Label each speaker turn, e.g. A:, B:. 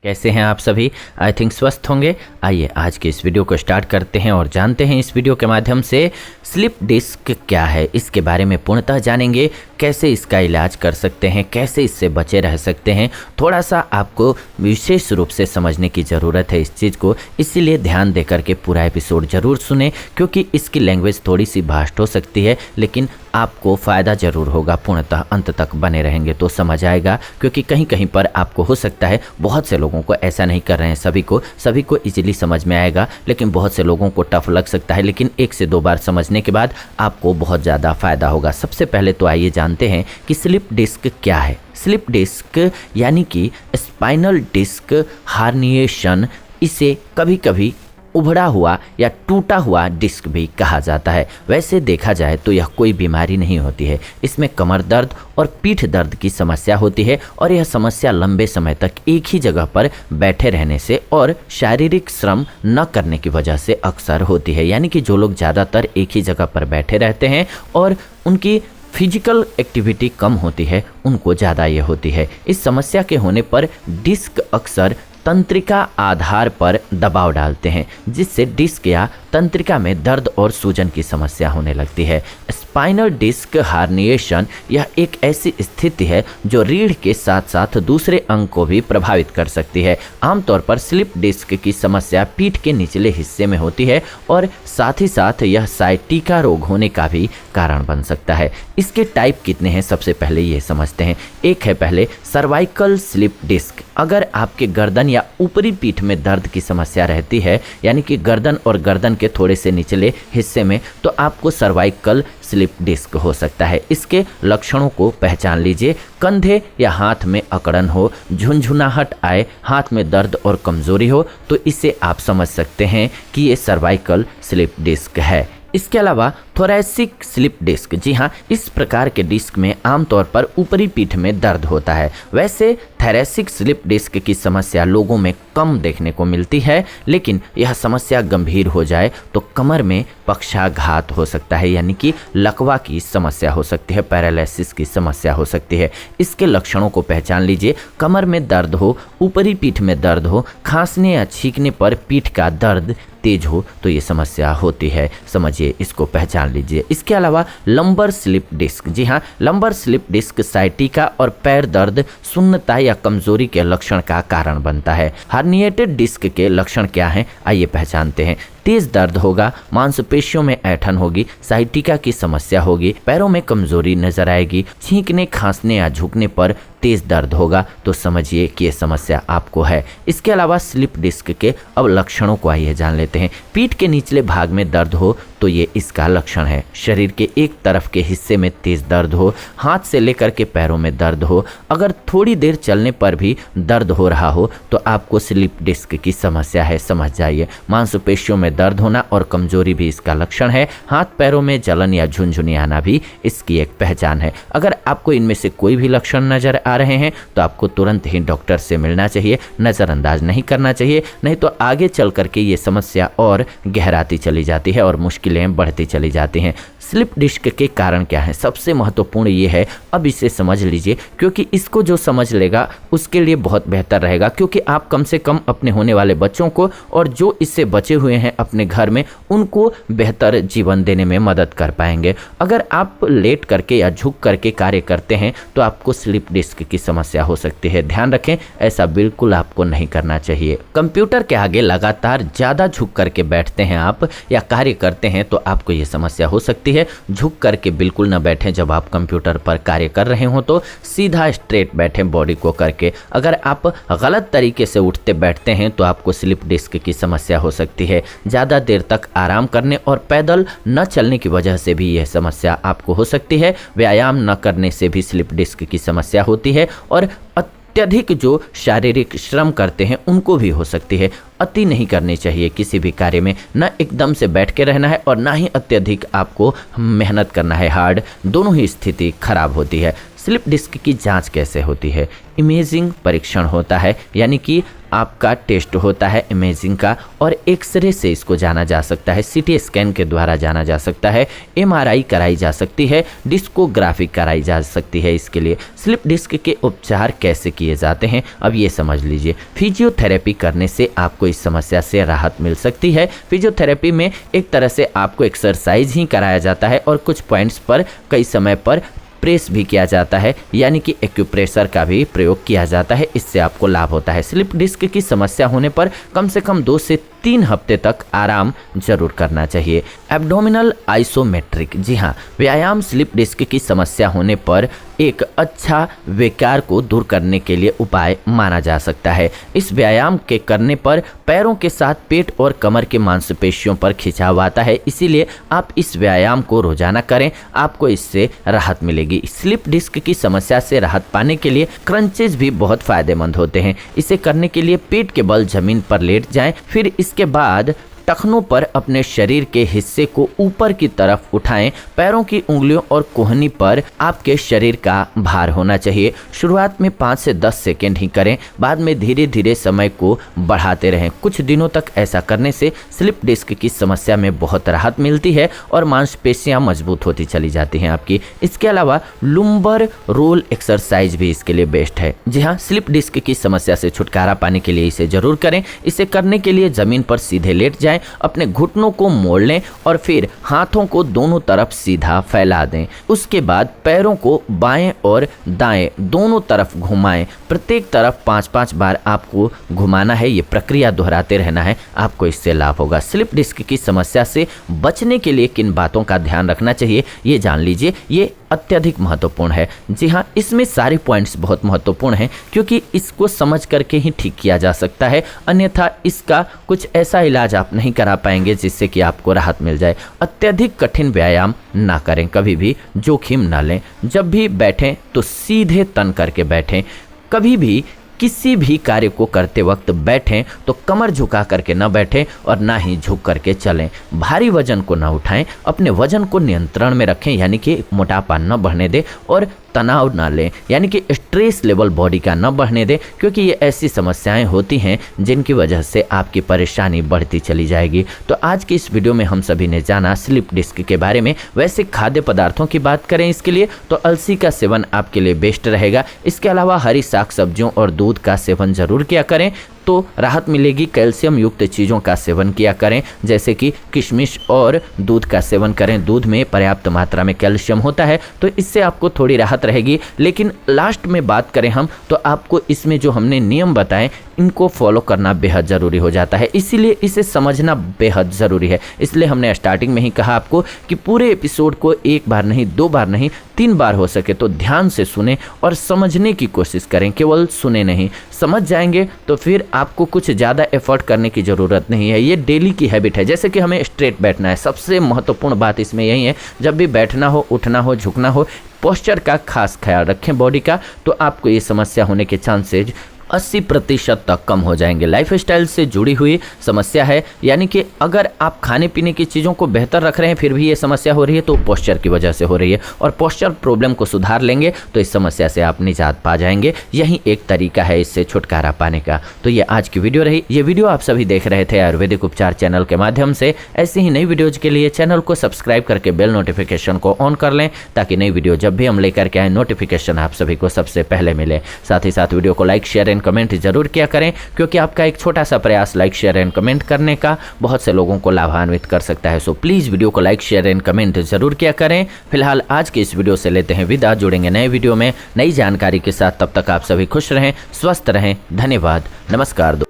A: कैसे हैं आप सभी। आई थिंक स्वस्थ होंगे। आइए आज के इस वीडियो को स्टार्ट करते हैं और जानते हैं इस वीडियो के माध्यम से स्लिप डिस्क क्या है, इसके बारे में पूर्णतः जानेंगे, कैसे इसका इलाज कर सकते हैं, कैसे इससे बचे रह सकते हैं। थोड़ा सा आपको विशेष रूप से समझने की ज़रूरत है इस चीज़ को, इसीलिए ध्यान देकर के पूरा एपिसोड ज़रूर सुने, क्योंकि इसकी लैंग्वेज थोड़ी सी भास्ट हो सकती है, लेकिन आपको फ़ायदा ज़रूर होगा। पूर्णतः अंत तक बने रहेंगे तो समझ आएगा, क्योंकि कहीं कहीं पर आपको हो सकता है, बहुत से लोगों को ऐसा नहीं कर रहे हैं, सभी को इजीली समझ में आएगा, लेकिन बहुत से लोगों को टफ लग सकता है। लेकिन 1 से 2 बार समझने के बाद आपको बहुत ज़्यादा फ़ायदा होगा। सबसे पहले तो आइए जानते हैं कि स्लिप डिस्क क्या है। स्लिप डिस्क यानी कि स्पाइनल डिस्क हार्निएशन, इसे कभी कभी उभड़ा हुआ या टूटा हुआ डिस्क भी कहा जाता है। वैसे देखा जाए तो यह कोई बीमारी नहीं होती है। इसमें कमर दर्द और पीठ दर्द की समस्या होती है, और यह समस्या लंबे समय तक एक ही जगह पर बैठे रहने से और शारीरिक श्रम न करने की वजह से अक्सर होती है। यानी कि जो लोग ज़्यादातर एक ही जगह पर बैठे रहते हैं और उनकी फिजिकल एक्टिविटी कम होती है, उनको ज़्यादा ये होती है। इस समस्या के होने पर डिस्क अक्सर तंत्रिका आधार पर दबाव डालते हैं, जिससे डिस्क या तंत्रिका में दर्द और सूजन की समस्या होने लगती है। स्पाइनल डिस्क हार्निएशन यह एक ऐसी स्थिति है जो रीढ़ के साथ साथ दूसरे अंग को भी प्रभावित कर सकती है। आमतौर पर स्लिप डिस्क की समस्या पीठ के निचले हिस्से में होती है, और साथ ही साथ यह साइटिका रोग होने का भी कारण बन सकता है। इसके टाइप कितने हैं, सबसे पहले ये समझते हैं। एक है पहले सर्वाइकल स्लिप डिस्क। अगर आपके गर्दन या ऊपरी पीठ में दर्द की समस्या रहती है, यानी कि गर्दन और गर्दन के थोड़े से निचले हिस्से में, तो आपको सर्वाइकल स्लिप डिस्क हो सकता है। इसके लक्षणों को पहचान लीजिए। कंधे या हाथ में अकड़न हो, झुनझुनाहट आए, हाथ में दर्द और कमजोरी हो, तो इसे आप समझ सकते हैं कि ये सर्वाइकल स्लिप डिस्क है। इसके अलावा थोरैसिक स्लिप डिस्क, जी हाँ, इस प्रकार के डिस्क में आमतौर पर ऊपरी पीठ में दर्द होता है। वैसे थोरैसिक स्लिप डिस्क की समस्या लोगों में कम देखने को मिलती है, लेकिन यह समस्या गंभीर हो जाए तो कमर में पक्षाघात हो सकता है, यानी कि लकवा की समस्या हो सकती है, पैरालिसिस की समस्या हो सकती है। इसके लक्षणों को पहचान लीजिए। कमर में दर्द हो, ऊपरी पीठ में दर्द हो, खांसने या छींकने पर पीठ का दर्द तेज हो, तो ये समस्या होती है। समझिए, इसको पहचान लीजिए। इसके अलावा लंबर स्लिप डिस्क, जी हाँ, लंबर स्लिप डिस्क साइटिका और पैर दर्द, सुन्नता या कमजोरी के लक्षण का कारण बनता है। हर्निएटेड डिस्क के लक्षण क्या हैं, आइए पहचानते हैं। तेज दर्द होगा, मांसपेशियों में ऐंठन होगी, साइटिका की समस्या होगी, पैरों में कमजोरी नजर आएगी, छींकने, खांसने या झुकने पर तेज दर्द होगा, तो समझिए कि यह समस्या आपको है। इसके अलावा स्लिप डिस्क के अब लक्षणों को आइए जान लेते हैं। पीठ के निचले भाग में दर्द हो तो ये इसका लक्षण है। शरीर के एक तरफ के हिस्से में तेज दर्द हो, हाथ से लेकर के पैरों में दर्द हो, अगर थोड़ी देर चलने पर भी दर्द हो रहा हो तो आपको स्लिप डिस्क की समस्या है, समझ जाइए। मांसपेशियों में दर्द होना और कमजोरी भी इसका लक्षण है। हाथ पैरों में जलन या झुनझुनी आना भी इसकी एक पहचान है। अगर आपको इनमें से कोई भी लक्षण नजर आ रहे हैं तो आपको तुरंत ही डॉक्टर से मिलना चाहिए, नज़रअंदाज नहीं करना चाहिए, नहीं तो आगे चल करके ये समस्या और गहराती चली जाती है और मुश्किलें बढ़ती चली जाती हैं। स्लिप डिस्क के कारण क्या है, सबसे महत्वपूर्ण ये है, अब इसे समझ लीजिए, क्योंकि इसको जो समझ लेगा उसके लिए बहुत बेहतर रहेगा, क्योंकि आप कम से कम अपने होने वाले बच्चों को और जो इससे बचे हुए हैं अपने घर में, उनको बेहतर जीवन देने में मदद कर पाएंगे। अगर आप लेट करके या झुक करके कार्य करते हैं तो आपको स्लिप डिस्क की समस्या हो सकती है। ध्यान रखें, ऐसा बिल्कुल आपको नहीं करना चाहिए। कंप्यूटर के आगे लगातार ज़्यादा झुक करके बैठते हैं आप या कार्य करते हैं तो आपको ये समस्या हो सकती है। झुक करके बिल्कुल न बैठें जब आप कंप्यूटर पर कार्य कर रहे हो, तो सीधा स्ट्रेट बैठें बॉडी को करके। अगर आप गलत तरीके से उठते बैठते हैं तो आपको स्लिप डिस्क की समस्या हो सकती है। ज़्यादा देर तक आराम करने और पैदल न चलने की वजह से भी यह समस्या आपको हो सकती है। व्यायाम न करने से भी स्लिप डिस्क की समस्या होती है, और अत्यधिक जो शारीरिक श्रम करते हैं उनको भी हो सकती है। अति नहीं करनी चाहिए किसी भी कार्य में, न एकदम से बैठ के रहना है और ना ही अत्यधिक आपको मेहनत करना है हार्ड, दोनों ही स्थिति खराब होती है। स्लिप डिस्क की जांच कैसे होती है? इमेजिंग परीक्षण होता है, यानी कि आपका टेस्ट होता है इमेजिंग का, और एक्सरे से इसको जाना जा सकता है, सीटी स्कैन के द्वारा जाना जा सकता है, एमआरआई कराई जा सकती है, डिस्कोग्राफी कराई जा सकती है। इसके लिए स्लिप डिस्क के उपचार कैसे किए जाते हैं अब ये समझ लीजिए। फिजियोथेरेपी करने से आपको इस समस्या से राहत मिल सकती है। फिजियोथेरेपी में एक तरह से आपको एक्सरसाइज ही कराया जाता है और कुछ पॉइंट्स पर कई समय पर प्रेस भी किया जाता है, यानी कि एक्यूप्रेशर का भी प्रयोग किया जाता है। इससे आपको लाभ होता है। स्लिप डिस्क की समस्या होने पर कम से कम 2 से 3 हफ्ते तक आराम जरूर करना चाहिए। एब्डोमिनल आइसोमेट्रिक, जी हाँ, व्यायाम स्लिप डिस्क की समस्या होने पर एक अच्छा विकार को दूर करने के लिए उपाय माना जा सकता है। इस व्यायाम के करने पर पैरों के साथ पेट और कमर के मांसपेशियों पर खिंचाव आता है, इसीलिए आप इस व्यायाम को रोजाना करें, आपको इससे राहत मिलेगी। स्लिप डिस्क की समस्या से राहत पाने के लिए क्रंचेस भी बहुत फायदेमंद होते हैं। इसे करने के लिए पेट के बल जमीन पर लेट जाएं, फिर इसके बाद टखनों पर अपने शरीर के हिस्से को ऊपर की तरफ उठाएं। पैरों की उंगलियों और कोहनी पर आपके शरीर का भार होना चाहिए। शुरुआत में 5 से 10 सेकेंड ही करें, बाद में धीरे धीरे समय को बढ़ाते रहें। कुछ दिनों तक ऐसा करने से स्लिप डिस्क की समस्या में बहुत राहत मिलती है और मांसपेशियां मजबूत होती चली जाती हैं आपकी। इसके अलावा लुम्बर रोल एक्सरसाइज भी इसके लिए बेस्ट है। जी हाँ, स्लिप डिस्क की समस्या से छुटकारा पाने के लिए इसे जरूर करें। इसे करने के लिए जमीन पर सीधे लेट जाएं, अपने घुटनों को मोड़ लें और फिर हाथों को दोनों तरफ सीधा फैला दें। उसके बाद पैरों को बाएं और दाएं दोनों तरफ घुमाएं। प्रत्येक तरफ 5-5 बार आपको घुमाना है। ये प्रक्रिया दोहराते रहना है, आपको इससे लाभ होगा। स्लिप डिस्क की समस्या से बचने के लिए किन बातों का ध्यान रखना चाहिए ये जान लीजिए। ये अत्यधिक महत्वपूर्ण है। जी हाँ, इसमें सारे पॉइंट्स बहुत महत्वपूर्ण हैं क्योंकि इसको समझ करके ही ठीक किया जा सकता है, अन्यथा इसका कुछ ऐसा इलाज आप नहीं करा पाएंगे जिससे कि आपको राहत मिल जाए। अत्यधिक कठिन व्यायाम ना करें, कभी भी जोखिम ना लें। जब भी बैठें तो सीधे तन करके बैठें। कभी भी किसी भी कार्य को करते वक्त बैठें तो कमर झुका करके न बैठें और ना ही झुक करके चलें। भारी वजन को न उठाएं, अपने वजन को नियंत्रण में रखें, यानी कि मोटापा न बढ़ने दें और तनाव ना लें, यानी कि स्ट्रेस लेवल बॉडी का न बढ़ने दें, क्योंकि ये ऐसी समस्याएं होती हैं जिनकी वजह से आपकी परेशानी बढ़ती चली जाएगी। तो आज की इस वीडियो में हम सभी ने जाना स्लिप डिस्क के बारे में। वैसे खाद्य पदार्थों की बात करें इसके लिए तो अलसी का सेवन आपके लिए बेस्ट रहेगा। इसके अलावा हरी साग सब्जियों और दूध का सेवन जरूर किया करें तो राहत मिलेगी। कैल्शियम युक्त चीज़ों का सेवन किया करें, जैसे कि किशमिश और दूध का सेवन करें। दूध में पर्याप्त मात्रा में कैल्शियम होता है तो इससे आपको थोड़ी राहत रहेगी। लेकिन लास्ट में बात करें हम तो आपको इसमें जो हमने नियम बताएं इनको फॉलो करना बेहद ज़रूरी हो जाता है, इसीलिए इसे समझना बेहद ज़रूरी है। इसलिए हमने स्टार्टिंग में ही कहा आपको कि पूरे एपिसोड को 1 बार नहीं 2 बार नहीं 3 बार हो सके तो ध्यान से सुने और समझने की कोशिश करें, केवल सुने नहीं। समझ जाएंगे तो फिर आपको कुछ ज़्यादा एफर्ट करने की ज़रूरत नहीं है। ये डेली की हैबिट है। जैसे कि हमें स्ट्रेट बैठना है, सबसे महत्वपूर्ण बात इसमें यही है। जब भी बैठना हो, उठना हो, झुकना हो, पोस्चर का खास ख्याल रखें बॉडी का, तो आपको ये समस्या होने के चांसेज 80% तक कम हो जाएंगे। लाइफस्टाइल से जुड़ी हुई समस्या है, यानी कि अगर आप खाने पीने की चीज़ों को बेहतर रख रहे हैं फिर भी ये समस्या हो रही है तो पोस्चर की वजह से हो रही है, और पोस्चर प्रॉब्लम को सुधार लेंगे तो इस समस्या से आप निजात पा जाएंगे। यही एक तरीका है इससे छुटकारा पाने का। तो ये आज की वीडियो रही। ये वीडियो आप सभी देख रहे थे आयुर्वेदिक उपचार चैनल के माध्यम से। ऐसी ही नई वीडियोज़ के लिए चैनल को सब्सक्राइब करके बेल नोटिफिकेशन को ऑन कर लें ताकि नई वीडियो जब भी हम लेकर के आए नोटिफिकेशन आप सभी को सबसे पहले मिले। साथ ही साथ वीडियो को लाइक शेयर एंड कमेंट जरूर किया करें, क्योंकि आपका एक छोटा सा प्रयास लाइक शेयर एंड कमेंट करने का बहुत से लोगों को लाभान्वित कर सकता है। सो प्लीज वीडियो को लाइक शेयर एंड कमेंट जरूर किया करें। फिलहाल आज के इस वीडियो से लेते हैं विदा, जुड़ेंगे नए वीडियो में नई जानकारी के साथ। तब तक आप सभी खुश रहें, स्वस्थ रहें। धन्यवाद, नमस्कार।